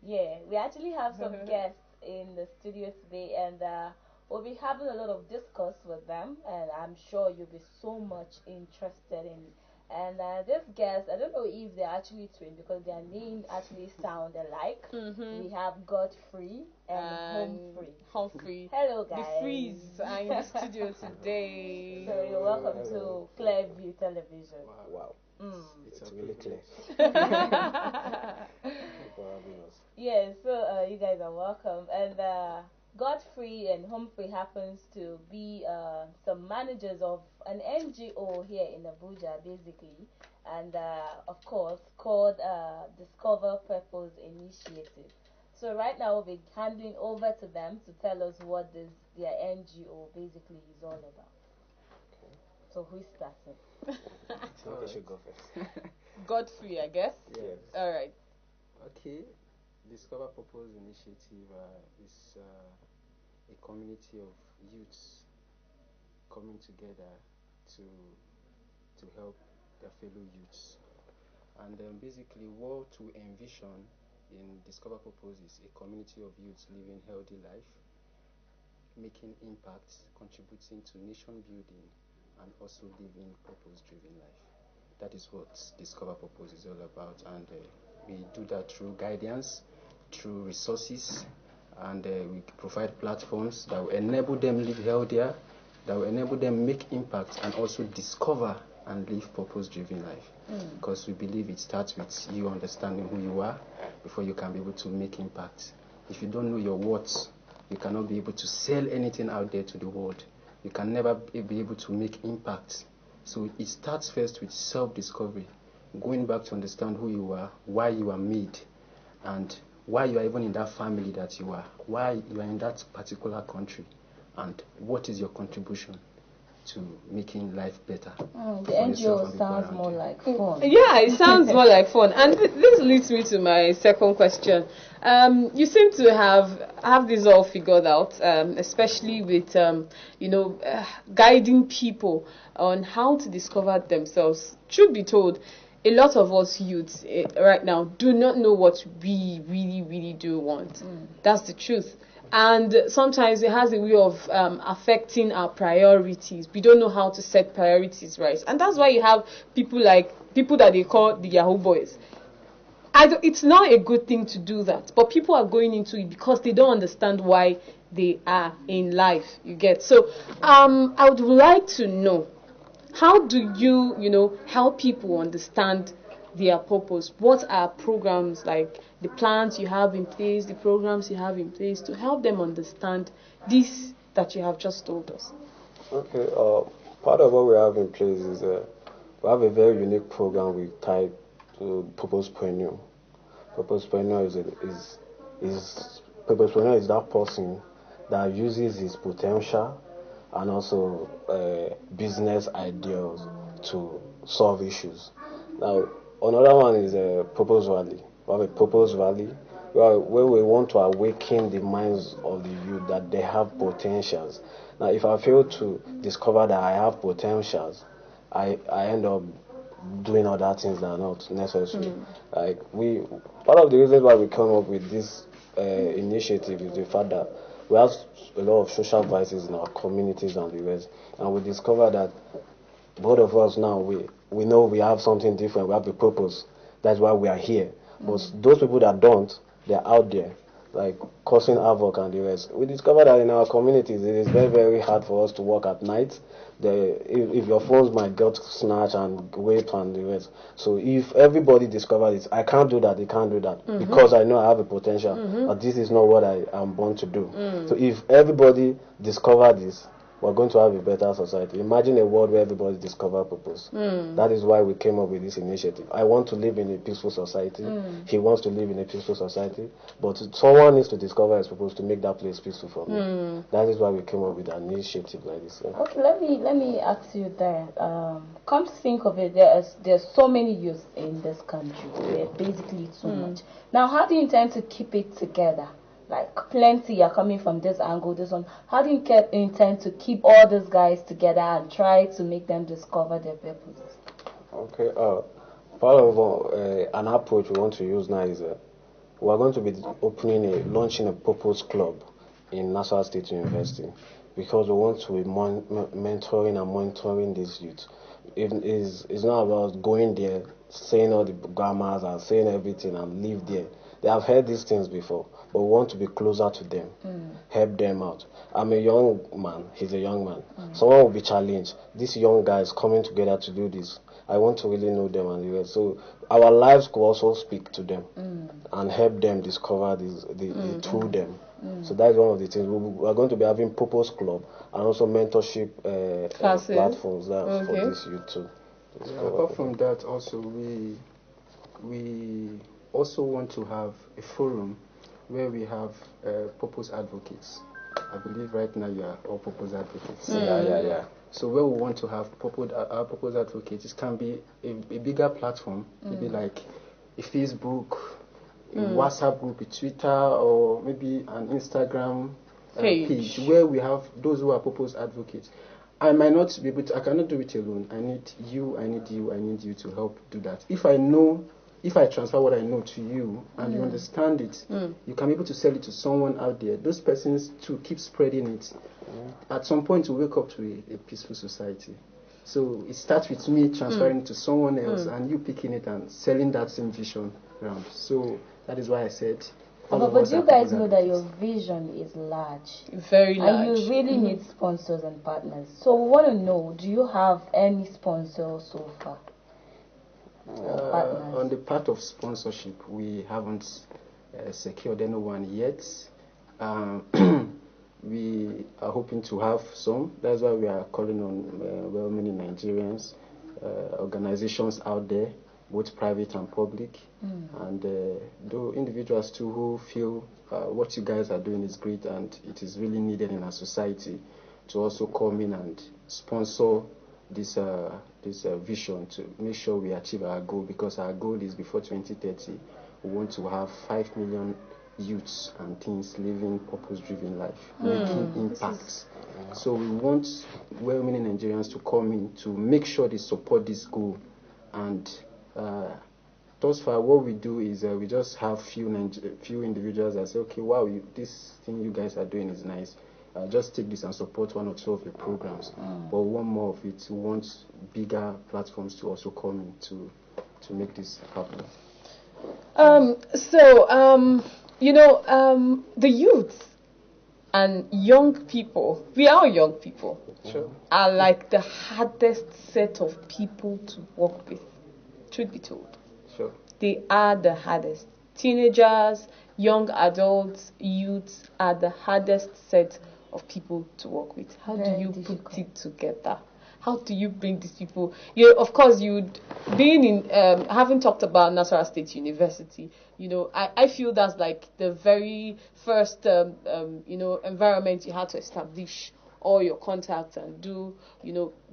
Yeah, we actually have some guests in the studio today, and we'll be having a lot of discourse with them, and I'm sure you'll be so much interested in. And this guest, I don't know if they're actually twin because their names actually sound alike. We have Godfrey and Humphrey. Humphrey. Hello, The guys. Freeze are in the studio today. So you're welcome to Clearview Television. Wow. It's really clear. For having us. Yeah, so you guys are welcome. And Godfrey and Humphrey happens to be some managers of an NGO here in Abuja, basically, and of course called Discover Purpose Initiative. So right now we'll be handing over to them to tell us what this their NGO basically is all about. So who's starting? So I should go first. Godfrey, I guess. Yes. All right. Okay, Discover Purpose Initiative is a community of youths coming together to help their fellow youths. And basically, what to envision in Discover Purpose is a community of youths living healthy life, making impact, contributing to nation building, and also living purpose-driven life. That is what Discover Purpose is all about, and we do that through guidance, through resources, and we provide platforms that will enable them live healthier, that will enable them make impact, and also discover and live purpose-driven life. Because we believe it starts with you understanding who you are before you can be able to make impact. If you don't know your worth, you cannot be able to sell anything out there to the world. You can never be able to make impact. So it starts first with self-discovery, going back to understand who you are, why you are made, and why you are even in that family that you are, why you are in that particular country, and what is your contribution to making life better. The NGO sounds more like fun. Yeah, it sounds more like fun. And this leads me to my second question. You seem to have this all figured out, especially with guiding people on how to discover themselves. Truth be told, a lot of us youths right now do not know what we really, really do want. That's the truth. And sometimes it has a way of affecting our priorities. We don't know how to set priorities right. And that's why you have people that they call the Yahoo boys. It's not a good thing to do that. But people are going into it because they don't understand why they are in life. You get? So I would like to know, how do you help people understand their purpose? What are programs like the plans you have in place, the programs you have in place to help them understand this that you have just told us? Okay, part of what we have in place is we have a very unique program we tied to Purposepreneur. Purposepreneur is that person that uses his potential and also business ideas to solve issues. Now, another one is a Purpose Valley. We have a Purpose Valley where we want to awaken the minds of the youth that they have potentials. Now, if I fail to discover that I have potentials, I end up doing other things that are not necessary. Part of the reasons why we come up with this initiative is the fact that we have a lot of social vices in our communities and the rest, and we discover that both of us now we know we have something different. We have a purpose. That's why we are here. But those people that don't, they're out there, like causing havoc and the rest. We discovered that in our communities, it is very, very hard for us to work at night. If your phones might get snatched and raped and the rest. So if everybody discovers it, I can't do that, they can't do that, because I know I have a potential, but this is not what I am born to do. So if everybody discover this, we're going to have a better society. Imagine a world where everybody discover purpose. That is why we came up with this initiative. I want to live in a peaceful society. He wants to live in a peaceful society. But someone needs to discover his purpose to make that place peaceful for me. That is why we came up with an initiative like this. Okay, let me ask you that. Come to think of it, there's so many youth in this country. There's basically too much. Now, how do you intend to keep it together? Like plenty are coming from this angle, this one. How do you intend to keep all these guys together and try to make them discover their purpose? Okay, part of an approach we want to use now is we are going to be launching a purpose club in Nassau State University because we want to be mentoring and monitoring these youth. It's not about going there, saying all the grammars and saying everything and leave there. They have heard these things before, but we want to be closer to them, help them out. I'm a young man, he's a young man. Someone will be challenged. These young guys coming together to do this. I want to really know them and the rest. So our lives could also speak to them and help them discover through them. So that's one of the things. We are going to be having purpose club and also mentorship platforms for this youth too. Apart from that, also we also want to have a forum where we have purpose advocates. I believe right now you are all purpose advocates. Yeah. So where we want to have our purpose advocates, it can be a bigger platform, maybe like a Facebook, a WhatsApp group, a Twitter, or maybe an Instagram page where we have those who are purpose advocates. I might not be able to, I cannot do it alone. I need you to help do that. If I transfer what I know to you and you understand it, you can be able to sell it to someone out there. Those persons too keep spreading it. At some point, we wake up to a peaceful society. So it starts with me transferring it to someone else and you picking it and selling that same vision around. So that is why I said. But you guys know that your vision is large. Very large. And you really need sponsors and partners. So we want to know, do you have any sponsors so far? On the part of sponsorship, we haven't secured anyone yet. We are hoping to have some. That's why we are calling on well-meaning Nigerians, organizations out there, both private and public, and though individuals too who feel what you guys are doing is great and it is really needed in our society, to also come in and sponsor this vision to make sure we achieve our goal, because our goal is before 2030 we want to have 5 million youths and teens living purpose-driven life, making impacts. So we want well-meaning Nigerians to come in to make sure they support this goal. And thus far, what we do is we just have few individuals that say, okay, wow, this thing you guys are doing is nice. Just take this and support one or two of your programs. But one more of it, we want bigger platforms to also come in to make this happen. The youth and young people, we are young people, are like the hardest set of people to work with, truth be told. Sure. They are the hardest. Teenagers, young adults, youths are the hardest set of people to work with. How do you put it together? How do you bring these people? Of course, having talked about Nassau State University, I feel that's like the very first, environment you had to establish all your contacts and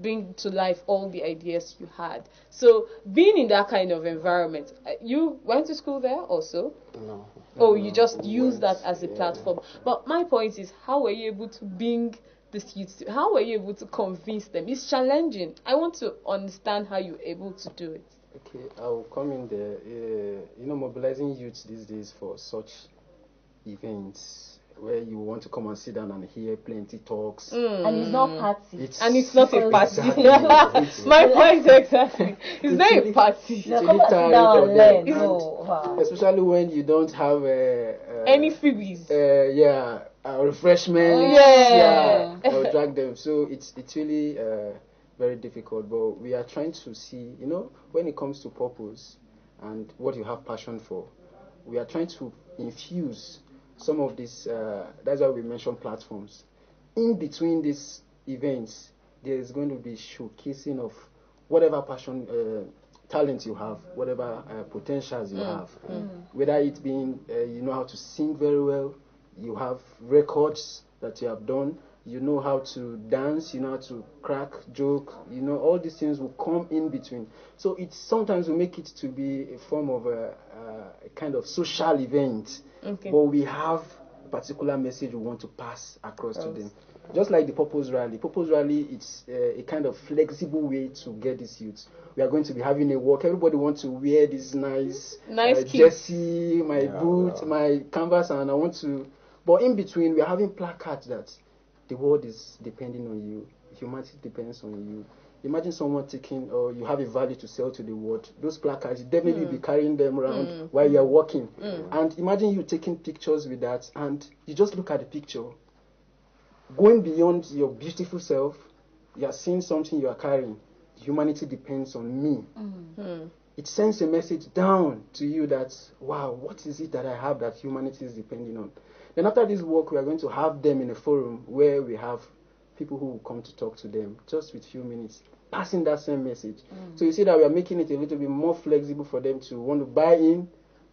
bring to life all the ideas you had. So being in that kind of environment, you went to school there also? No. Oh, you just use that as a platform. But my point is, how were you able to bring these youths? How were you able to convince them? It's challenging. I want to understand how you're able to do it. Okay, I'll come in there. Mobilizing youths these days for such events where you want to come and sit down and hear plenty talks. And it's not party. It's not a party. Exactly. My point exactly. It's not a party. Come and sit down and learn. Especially when you don't have any freebies. Refreshments. I'll drag them. So it's really very difficult. But we are trying to see, when it comes to purpose and what you have passion for, we are trying to infuse some of these, that's why we mentioned platforms. In between these events, there is going to be showcasing of whatever passion, talent you have, whatever potentials you have. Whether it being, you know how to sing very well, you have records that you have done, you know how to dance, you know how to crack, joke, all these things will come in between. So it's sometimes we make it to be a form of a kind of social event. Okay. But we have a particular message we want to pass across to them. Just like the Purpose Rally. Purpose Rally, it's a kind of flexible way to get these youths. We are going to be having a walk. Everybody wants to wear this nice kit. jersey, my boot, my canvas, and I want to. But in between, we are having placards that the world is depending on you. Humanity depends on you. Imagine someone taking, or you have a value to sell to the world. Those placards, you definitely be carrying them around while you're walking. And imagine you taking pictures with that, and you just look at the picture. Going beyond your beautiful self, you are seeing something you are carrying. Humanity depends on me. It sends a message down to you that, wow, what is it that I have that humanity is depending on? Then after this work, we are going to have them in a forum where we have people who will come to talk to them just with few minutes, passing that same message. So you see that we are making it a little bit more flexible for them to want to buy in,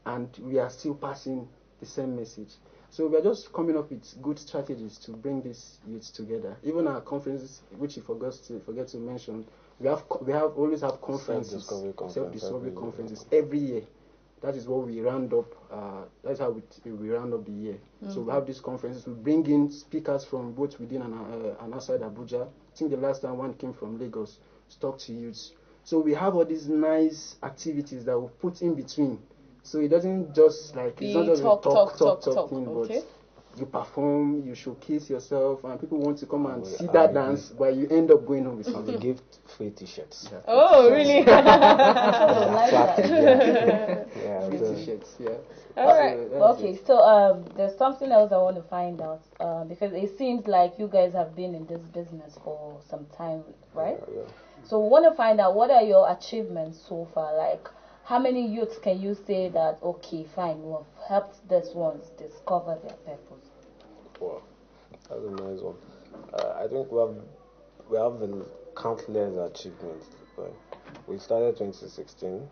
and we are still passing the same message. So we are just coming up with good strategies to bring these youths together. Even our conferences, which you forget to mention, we always have conferences, self-discovery conferences every year. That is what we round up. That's how we round up the year. So we have these conferences. We bring in speakers from both within and outside Abuja. I think the last time one came from Lagos to talk to youths. So we have all these nice activities that we put in between. So it doesn't just like it's not just talk thing, but you perform, you showcase yourself, and people want to come and see that dance, but you end up going home with something. They give free T-shirts. Yeah. Oh, really? Free T-shirts. Yeah. All right. Okay, so there's something else I want to find out because it seems like you guys have been in this business for some time, right? Yeah. So we want to find out what are your achievements so far. Like, how many youths can you say that, okay, fine, we have helped these ones discover their purpose? Wow, that's a nice one. I think we have been countless achievements. We started 2016.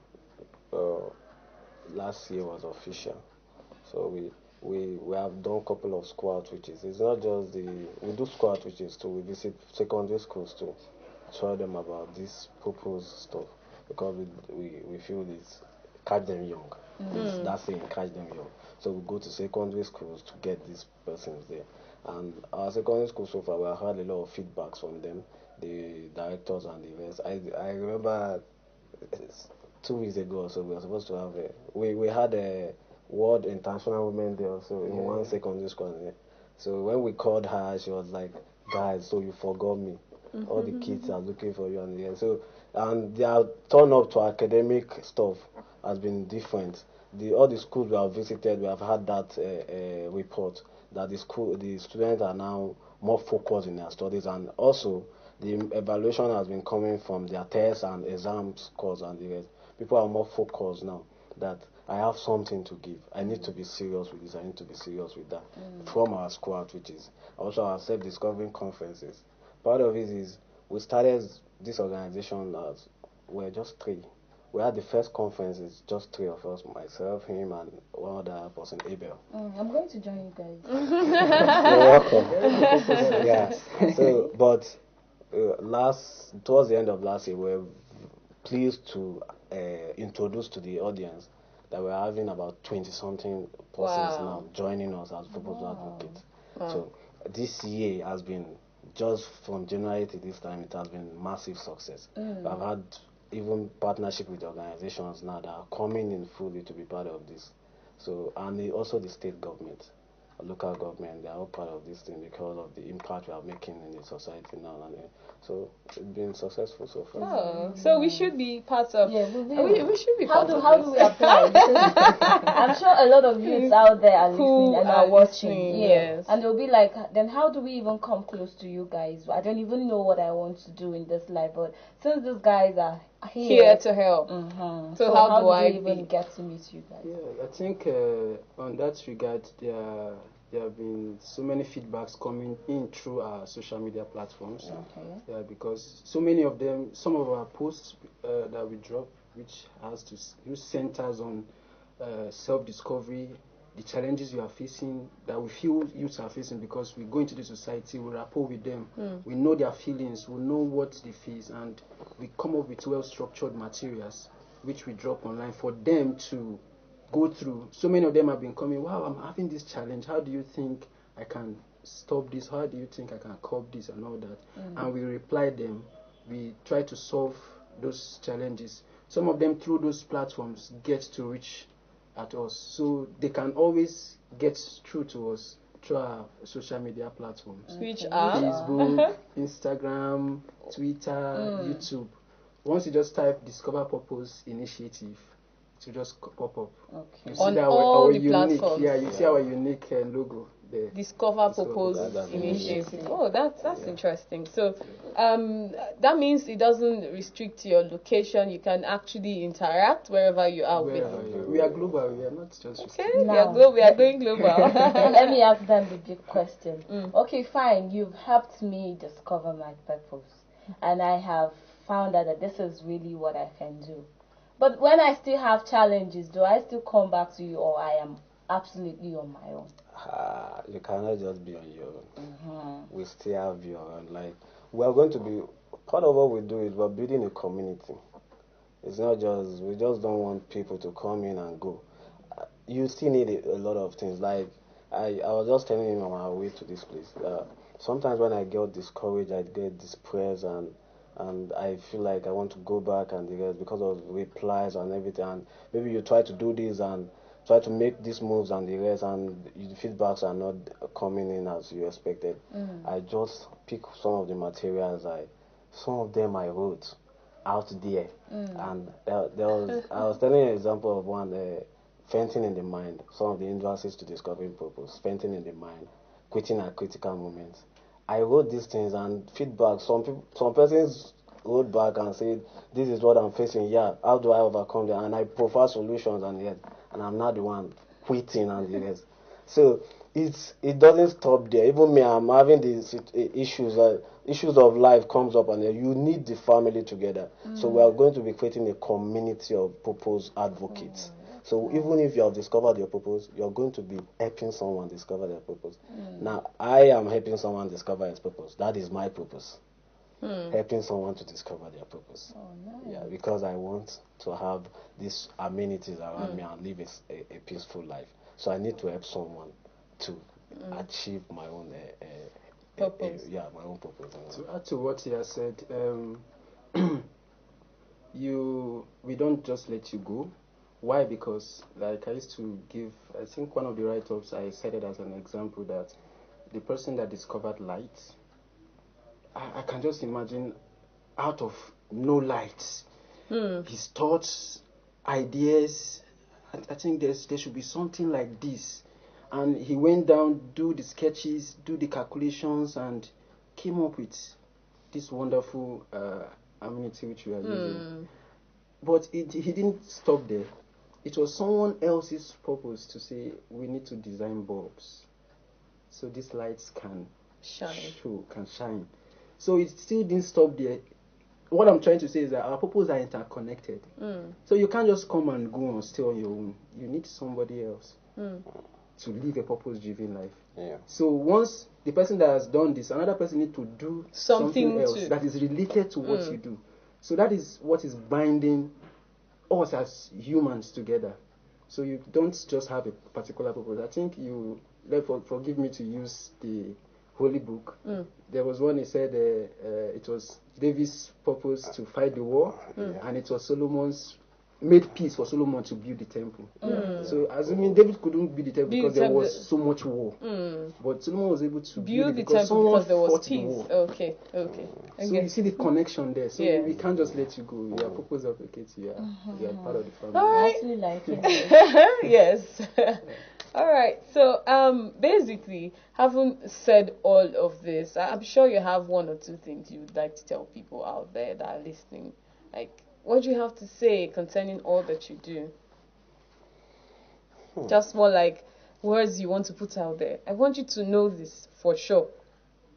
Last year was official, so we have done a couple of school outreaches. It's not just we do school outreaches too. We visit secondary schools to tell them about this purpose stuff, because we feel it's catch them young. That's saying catch them young. So we go to secondary schools to get these persons there. And our secondary school so far, we have had a lot of feedbacks from them, the directors and the rest. I remember 2 weeks ago, so we were supposed to have we had a World International Women Day also in one secondary school. So when we called her, she was like, "Guys, so you forgot me. All the kids are looking for you." And their turn up to academic stuff has been different. All the schools we have visited, we have had that report that the students are now more focused in their studies, and also the evaluation has been coming from their tests and exam scores and the rest. People are more focused now that I have something to give. I need to be serious with this. I need to be serious with that. From our school outreaches, also our self-discovery conferences. Part of it is we started this organization as we're just three. We had the first conference, it's just three of us, myself, him, and one other person, Abel. I'm going to join you guys. You're welcome. Yeah. So, but towards the end of last year, we were pleased to introduce to the audience that we're having about 20-something persons now joining us as proposal advocates. So this year has been, just from January to this time, it has been massive success. I've had even partnership with organizations now that are coming in fully to be part of this. So, and also the state government, local government, they are all part of this thing because of the impact we are making in the society now. And so it's been successful so far. Oh, so we should be part of. Yeah, we should be part of. How do we apply? Because I'm sure a lot of youths out there are listening and are watching. Yes. And they'll be like, then how do we even come close to you guys? I don't even know what I want to do in this life, but since these guys are here to help. So how do I even get to meet you guys? Yeah, I think on that regard, there have been so many feedbacks coming in through our social media platforms. Okay. Yeah, because so many of them, some of our posts that we drop, which centers on self-discovery, the challenges you are facing, that we feel youths are facing, because we go into the society, we rapport with them, we know their feelings, we know what they face, and we come up with well-structured materials which we drop online for them to go through. So many of them have been coming, wow, I'm having this challenge, how do you think I can stop this? How do you think I can curb this and all that? And we reply them. We try to solve those challenges. Some of them through those platforms get to reach at us, so they can always get through to us through our social media platforms. Which are Facebook, Instagram, Twitter, YouTube. Once you just type Discover Purpose Initiative, it will just pop up. Okay. You see On that all our the unique, platforms. yeah, you see our unique logo there. Discover Discover Purpose Purpose Initiative. Oh, that's interesting. So, that means it doesn't restrict your location. You can actually interact wherever you are Wherever with. you are. We are global. We are not just Okay, restricted. we are going global. Let me ask them the big question. Okay, fine. You've helped me discover my purpose, and I have found out that this is really what I can do. But when I still have challenges, do I still come back to you, or I am absolutely on my own? You cannot just be on your own. We still have your own. Like, we are going to be part of what we do is we're building a community. It's not just we just don't want people to come in and go. You still need a lot of things. Like I was just telling him on my way to this place. Sometimes when I get discouraged, I get depressed and I feel like I want to go back and the rest because of replies and everything. And maybe you try to do this and try to make these moves and the rest, and the feedbacks are not coming in as you expected. I just pick some of the materials. Some of them I wrote out there, and there was I was telling you an example of one. Fainting in the mind, some of the hindrances to discovering purpose, fainting in the mind, quitting at critical moments. I wrote these things and feedback. Some persons wrote back and said, "This is what I'm facing. Yeah, how do I overcome that?" And I provide solutions and yes, and I'm not the one quitting and the rest. So it doesn't stop there. Even me, I'm having these issues. Issues of life comes up, and you need the family together. So we are going to be creating a community of purpose advocates. So even if you have discovered your purpose, you're going to be helping someone discover their purpose. Now, I am helping someone discover his purpose. That is my purpose. Helping someone to discover their purpose. Oh, nice. Yeah, because I want to have these amenities around me and live a peaceful life. So I need to help someone to achieve my own Purpose. my own purpose. To add to what he has said, we don't just let you go. Why? Because like I used to give, I think one of the write-ups I said it as an example that the person that discovered light, I can just imagine out of no light, his thoughts, ideas. I think there should be something like this, and he went down, do the sketches, do the calculations, and came up with this wonderful amenity which we are using. But he didn't stop there. It was someone else's purpose to say we need to design bulbs so these lights can shine. So it still didn't stop there. What I'm trying to say is that our purposes are interconnected. So you can't just come and go and stay on your own. You need somebody else to live a purpose-driven life. Yeah. So once the person that has done this, another person needs to do something else that is related to what you do. So that is what is binding us as humans together. So you don't just have a particular purpose. I think you, forgive me to use the Holy Book. There was one he said it was David's purpose to fight the war, and it was Solomon's made peace for Solomon to build the temple. So assuming David couldn't build the temple because there was so much war, but Solomon was able to build the because temple because there was fought peace. the war. Okay. So you see the connection there. So Yeah. we can't just let you go. You are purpose advocates. You are part of the family. I actually like it. Yes. All right. So, basically, having said all of this, I'm sure you have one or two things you would like to tell people out there that are listening. Like, what do you have to say concerning all that you do? Just more like words you want to put out there. I want you to know this for sure,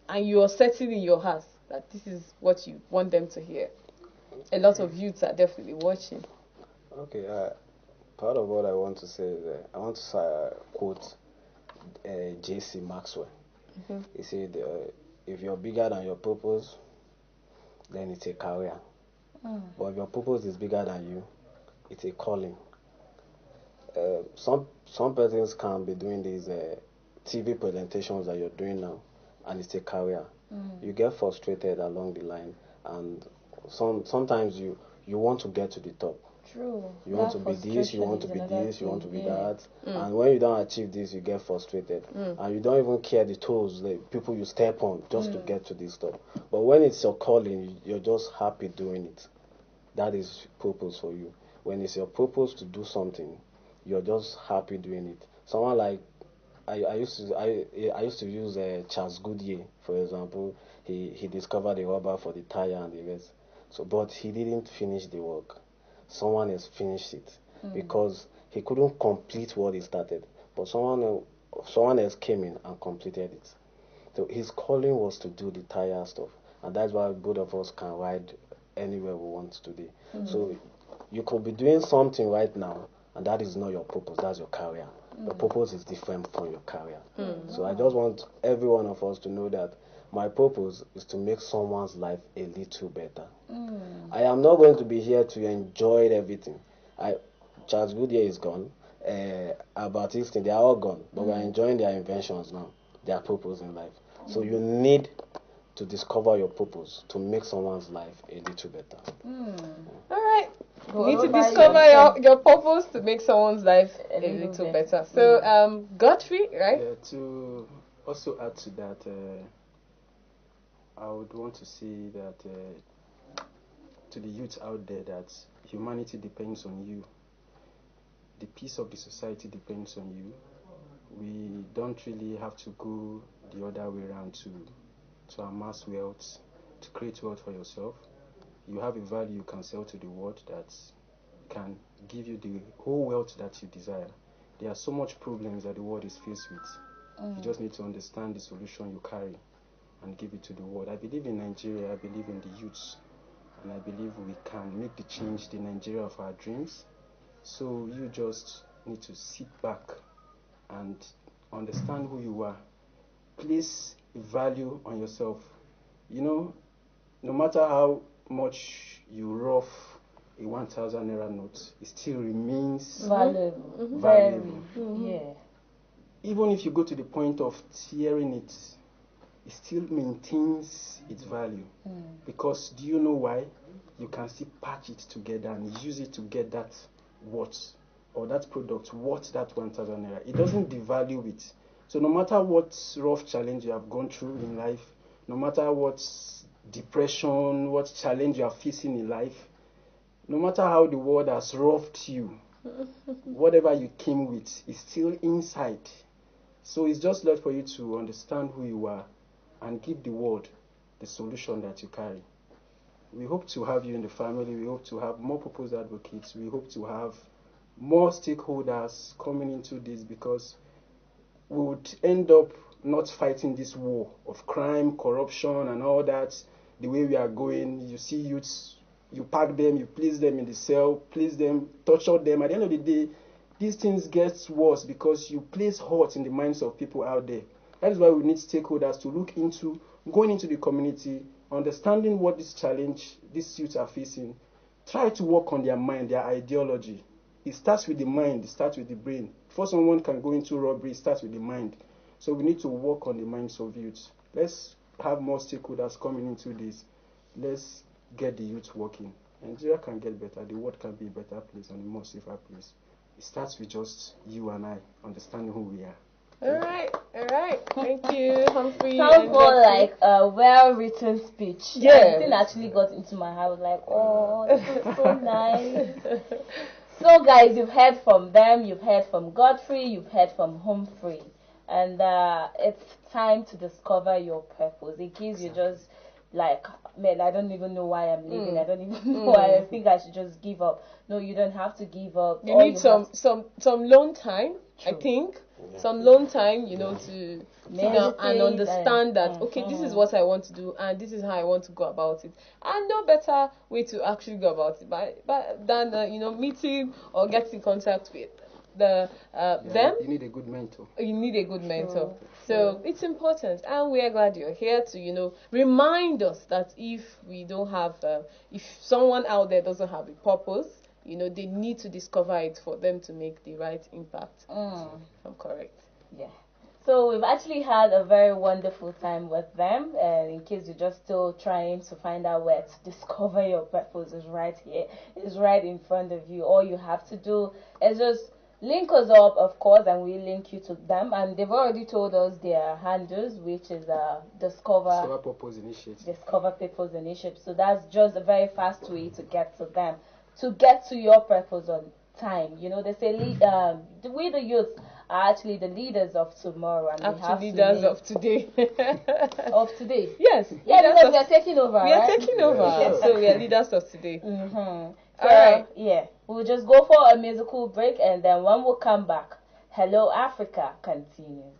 and you are setting in your heart that this is what you want them to hear. A lot of youths are definitely watching. Okay. Part of what I want to say is I want to quote J.C. Maxwell. He said, "If you're bigger than your purpose, then it's a career. But if your purpose is bigger than you, it's a calling." Some persons can be doing this TV presentations that you're doing now, and it's a career. You get frustrated along the line, and sometimes you want to get to the top. True. You want That to be this, you frustration want to is be another this, you want to thing, be yeah. that. And when you don't achieve this, you get frustrated. And you don't even care the toes, the people you step on just to get to this top. But when it's your calling, you're just happy doing it. That is purpose for you. When it's your purpose to do something, you're just happy doing it. Someone like I used to use Charles Goodyear, for example. He discovered the rubber for the tire and the rest. So, but he didn't finish the work. Someone else finished it because he couldn't complete what he started. But someone else came in and completed it. So his calling was to do the tire stuff, and that's why both of us can ride anywhere we want today. So you could be doing something right now, and that is not your purpose. That's your career. Your purpose is different from your career. So I just want every one of us to know that my purpose is to make someone's life a little better. I am not going to be here to enjoy everything. Charles Goodyear is gone. Albert Einstein, they are all gone. But we are enjoying their inventions now, their purpose in life. So you need to discover your purpose to make someone's life a little better. All right. Go You need to over discover your purpose to make someone's life A a little little better. better. So, Godfrey, right? Yeah, to also add to that, I would want to say that to the youth out there that humanity depends on you. The peace of the society depends on you. We don't really have to go the other way around to amass wealth, to create wealth for yourself. You have a value you can sell to the world that can give you the whole wealth that you desire. There are so much problems that the world is faced with. You just need to understand the solution you carry and give it to the world. I believe in Nigeria, I believe in the youths, and I believe we can make the change, the Nigeria of our dreams. So you just need to sit back and understand who you are. Place a value on yourself. You know, no matter how much you rough a 1,000 naira note, it still remains Valuable. valuable. Very. Yeah. Even if you go to the point of tearing it, it still maintains its value. Because do you know why? You can still patch it together and use it to get that worth or that product worth that 1,000 naira. It doesn't devalue it. So no matter what rough challenge you have gone through in life, no matter what depression, what challenge you are facing in life, no matter how the world has roughed you, whatever you came with is still inside. So it's just left for you to understand who you are and give the world the solution that you carry. We hope to have you in the family. We hope to have more purpose advocates. We hope to have more stakeholders coming into this, because we would end up not fighting this war of crime, corruption, and all that. The way we are going, you see youths, you pack them, you place them in the cell, place them, torture them. At the end of the day, these things get worse because you place hurt in the minds of people out there. That is why we need stakeholders to look into going into the community, understanding what this challenge these youths are facing, try to work on their mind, their ideology. It starts with the mind, it starts with the brain. Before someone can go into robbery, it starts with the mind. So we need to work on the minds of youths. Let's have more stakeholders coming into this. Let's get the youth working. Nigeria can get better. The world can be a better place and a more safer place. It starts with just you and I understanding who we are. All right. Thank you, Humphrey. Sounds and more Godfrey. like a well-written speech. Yeah. Everything actually got into my head. I was like, oh, this is so nice. So, guys, you've heard from them. You've heard from Godfrey. You've heard from Humphrey. And it's time to discover your purpose. In case you just like, man, I don't even know why I'm living. I don't even know why I think I should just give up. No, you don't have to give up. You All need have some lone time, I True. think. Some lone time, to sit down and Meditate understand that, and- okay, this is what I want to do and this is how I want to go about it. And no better way to actually go about it than meeting or getting in contact with them. You need a good mentor. You need a good mentor. True. So it's important, and we are glad you're here to remind us that if we don't have if someone out there doesn't have a purpose, they need to discover it for them to make the right impact. If I'm correct. Yeah. So we've actually had a very wonderful time with them. And in case you're just still trying to find out where to discover your purpose, is right here. It's right in front of you. All you have to do is just link us up, of course, and we link you to them. And they've already told us their handles, which is Discover Purpose Initiative. Discover Purpose Initiative. So that's just a very fast way to get to them, to get to your purpose on time. You know, they say we the youth are actually the leaders of tomorrow, and we have leaders of today. of today. Yes. Yeah, because we are taking over. We are right? taking over. Yes. So we are leaders of today. Mm-hmm. All right. Yeah, we'll just go for a musical break, and then when we come back, Hello Africa continues.